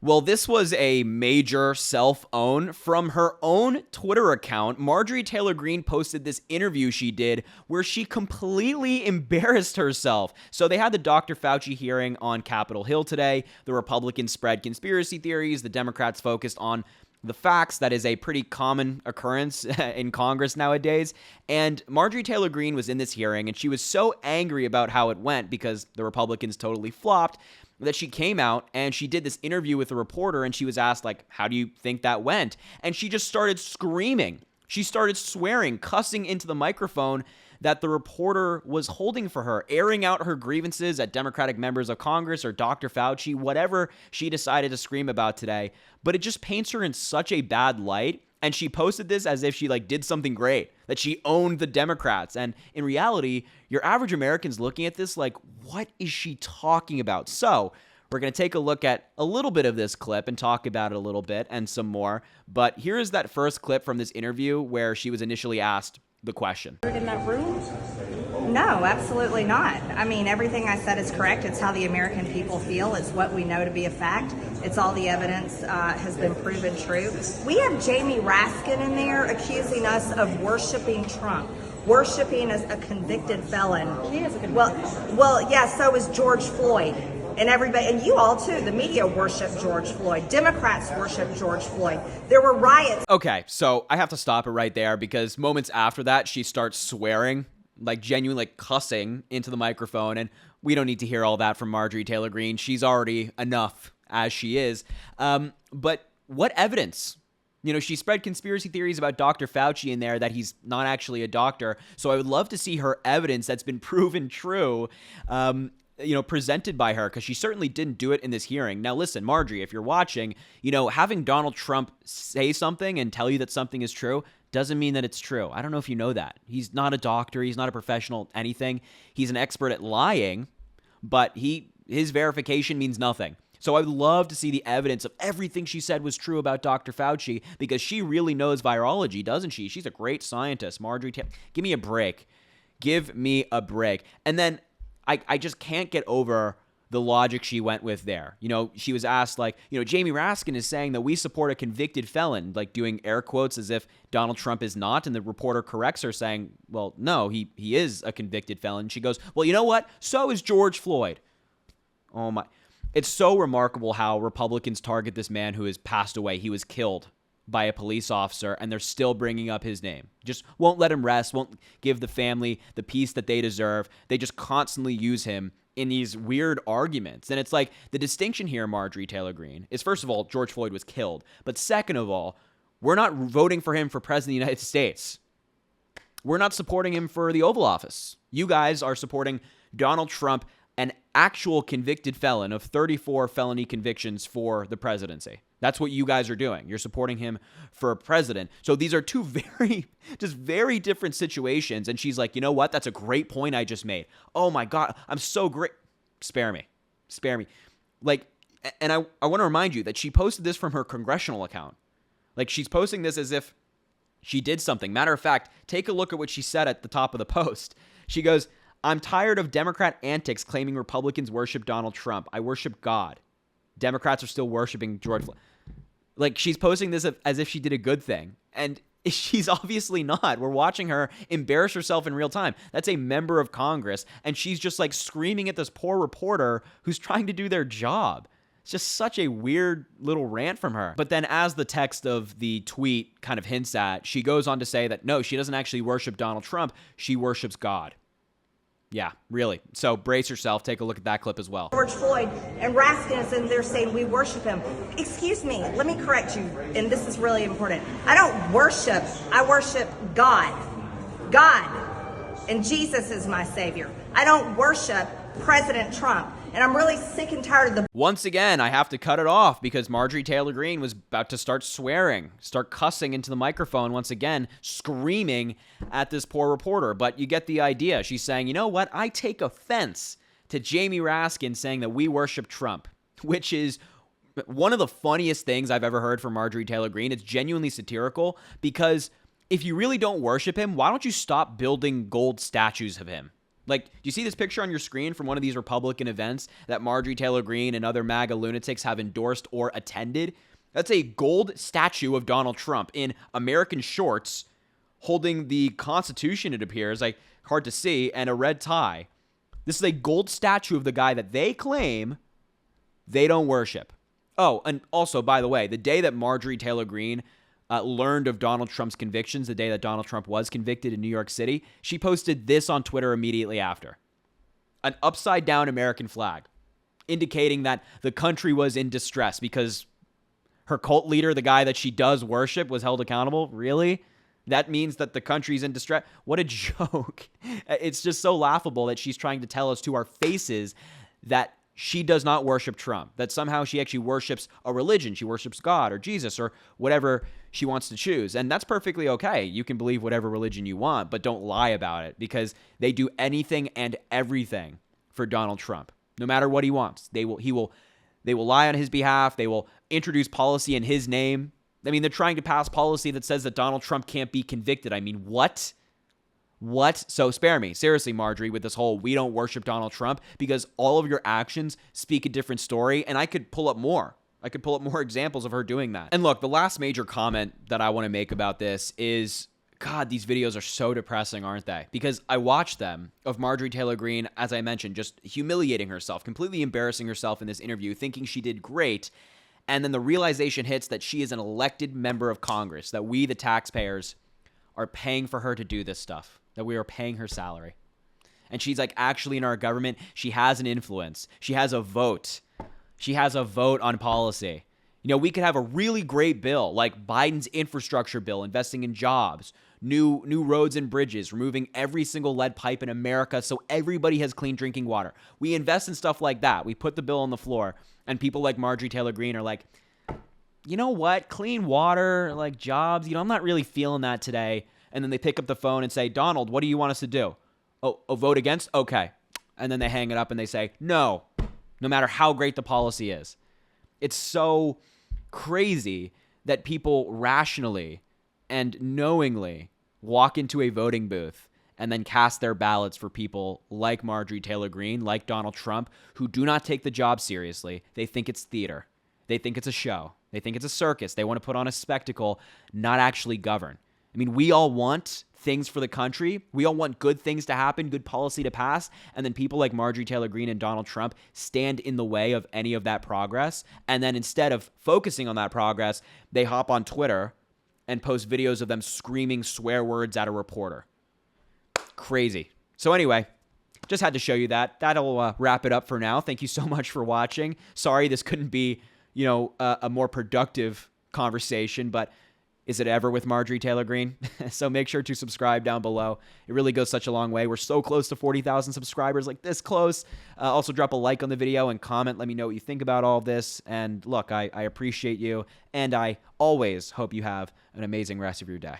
Well, this was a major self-own. From her own Twitter account, Marjorie Taylor Greene posted this interview she did where she completely embarrassed herself. So they had the Dr. Fauci hearing on Capitol Hill today. The Republicans spread conspiracy theories. The Democrats focused on the facts. That is a pretty common occurrence in Congress nowadays. And Marjorie Taylor Greene was in this hearing, and she was so angry about how it went because the Republicans totally flopped that she came out and she did this interview with a reporter, and she was asked, like, how do you think that went? And she just started screaming. She started swearing, cussing into the microphone that the reporter was holding for her, airing out her grievances at Democratic members of Congress or Dr. Fauci, whatever she decided to scream about today. But it just paints her in such a bad light. And she posted this as if she did something great, that she owned the Democrats. And in reality, your average American's looking at this like, what is she talking about? So we're going to take a look at a little bit of this clip and talk about it a little bit and some more. But here is that first clip from this interview where she was initially asked the question. In that room? No, absolutely not. I mean, everything I said is correct. It's how the American people feel. It's what we know to be a fact. It's all the evidence has been proven true. We have Jamie Raskin in there accusing us of worshiping Trump, worshiping as a convicted felon. He is a convicted well, yeah, so is George Floyd. And everybody, and you all too, the media worship George Floyd. Democrats worship George Floyd. There were riots. Okay, so I have to stop it right there because moments after that, she starts swearing, genuinely cussing into the microphone. And we don't need to hear all that from Marjorie Taylor Greene. She's already enough as she is. But what evidence? She spread conspiracy theories about Dr. Fauci in there that he's not actually a doctor. So I would love to see her evidence that's been proven true, presented by her, because she certainly didn't do it in this hearing. Now, listen, Marjorie, if you're watching, having Donald Trump say something and tell you that something is true doesn't mean that it's true. I don't know if you know that. He's not a doctor. He's not a professional anything. He's an expert at lying, but his verification means nothing. So I would love to see the evidence of everything she said was true about Dr. Fauci, because she really knows virology, doesn't she? She's a great scientist. Marjorie, give me a break. Give me a break. And then I just can't get over the logic she went with there. She was asked, Jamie Raskin is saying that we support a convicted felon, doing air quotes as if Donald Trump is not. And the reporter corrects her saying, well, no, he is a convicted felon. She goes, well, you know what? So is George Floyd. Oh my. It's so remarkable how Republicans target this man who has passed away. He was killed by a police officer, and they're still bringing up his name. Just won't let him rest, won't give the family the peace that they deserve. They just constantly use him in these weird arguments. And it's the distinction here, Marjorie Taylor Greene, is first of all, George Floyd was killed. But second of all, we're not voting for him for president of the United States. We're not supporting him for the Oval Office. You guys are supporting Donald Trump, an actual convicted felon of 34 felony convictions for the presidency. That's what you guys are doing. You're supporting him for president. So these are two very different situations. And she's like, you know what? That's a great point I just made. Oh my God, I'm so great. Spare me. And I want to remind you that she posted this from her congressional account. She's posting this as if she did something. Matter of fact, take a look at what she said at the top of the post. She goes, I'm tired of Democrat antics claiming Republicans worship Donald Trump. I worship God. Democrats are still worshiping George Floyd. She's posting this as if she did a good thing. And she's obviously not. We're watching her embarrass herself in real time. That's a member of Congress. And she's just screaming at this poor reporter who's trying to do their job. It's just such a weird little rant from her. But then as the text of the tweet kind of hints at, she goes on to say that no, she doesn't actually worship Donald Trump. She worships God. Yeah, really. So brace yourself. Take a look at that clip as well. George Floyd and Raskin is in there saying we worship him. Excuse me, let me correct you, and this is really important. I don't worship, I worship God. God. And Jesus is my savior. I don't worship President Trump. And I'm really sick and tired of the... Once again, I have to cut it off because Marjorie Taylor Greene was about to start swearing, start cussing into the microphone once again, screaming at this poor reporter. But you get the idea. She's saying, you know what? I take offense to Jamie Raskin saying that we worship Trump, which is one of the funniest things I've ever heard from Marjorie Taylor Greene. It's genuinely satirical because if you really don't worship him, why don't you stop building gold statues of him? Like, do you see this picture on your screen from one of these Republican events that Marjorie Taylor Greene and other MAGA lunatics have endorsed or attended? That's a gold statue of Donald Trump in American shorts holding the Constitution, it appears, like hard to see, and a red tie. This is a gold statue of the guy that they claim they don't worship. Oh, and also, by the way, the day that Marjorie Taylor Greene learned of Donald Trump's convictions, the day that Donald Trump was convicted in New York City, she posted this on Twitter immediately after. An upside-down American flag, indicating that the country was in distress because her cult leader, the guy that she does worship, was held accountable. Really? That means that the country's in distress? What a joke. It's just so laughable that she's trying to tell us to our faces that she does not worship Trump, that somehow she actually worships a religion. She worships God or Jesus or whatever she wants to choose. And that's perfectly okay. You can believe whatever religion you want, but don't lie about it, because they do anything and everything for Donald Trump. No matter what he wants, they will lie on his behalf. They will introduce policy in his name. I mean, they're trying to pass policy that says that Donald Trump can't be convicted. I mean, what? What? So spare me. Seriously, Marjorie, with this whole we don't worship Donald Trump, because all of your actions speak a different story. And I could pull up more. I could pull up more examples of her doing that. And look, the last major comment that I want to make about this is, God, these videos are so depressing, aren't they? Because I watched them of Marjorie Taylor Greene, as I mentioned, just humiliating herself, completely embarrassing herself in this interview, thinking she did great. And then the realization hits that she is an elected member of Congress, that we, the taxpayers, are paying for her to do this stuff, that we are paying her salary. And she's like actually in our government. She has an influence. She has a vote. She has a vote on policy. You know, we could have a really great bill like Biden's infrastructure bill, investing in jobs, new roads and bridges, removing every single lead pipe in America so everybody has clean drinking water. We invest in stuff like that. We put the bill on the floor, and people like Marjorie Taylor Greene are like, you know what? Clean water, like jobs, I'm not really feeling that today. And then they pick up the phone and say, Donald, what do you want us to do? Oh, vote against? Okay. And then they hang it up and they say, no matter how great the policy is. It's so crazy that people rationally and knowingly walk into a voting booth and then cast their ballots for people like Marjorie Taylor Greene, like Donald Trump, who do not take the job seriously. They think it's theater. They think it's a show. They think it's a circus. They want to put on a spectacle, not actually govern. I mean, we all want things for the country. We all want good things to happen, good policy to pass. And then people like Marjorie Taylor Greene and Donald Trump stand in the way of any of that progress. And then instead of focusing on that progress, they hop on Twitter and post videos of them screaming swear words at a reporter. Crazy. So anyway, just had to show you that. That'll wrap it up for now. Thank you so much for watching. Sorry this couldn't be, a more productive conversation, but is it ever with Marjorie Taylor Greene? So make sure to subscribe down below. It really goes such a long way. We're so close to 40,000 subscribers, like this close. Also drop a like on the video and comment. Let me know what you think about all this. And look, I appreciate you, and I always hope you have an amazing rest of your day.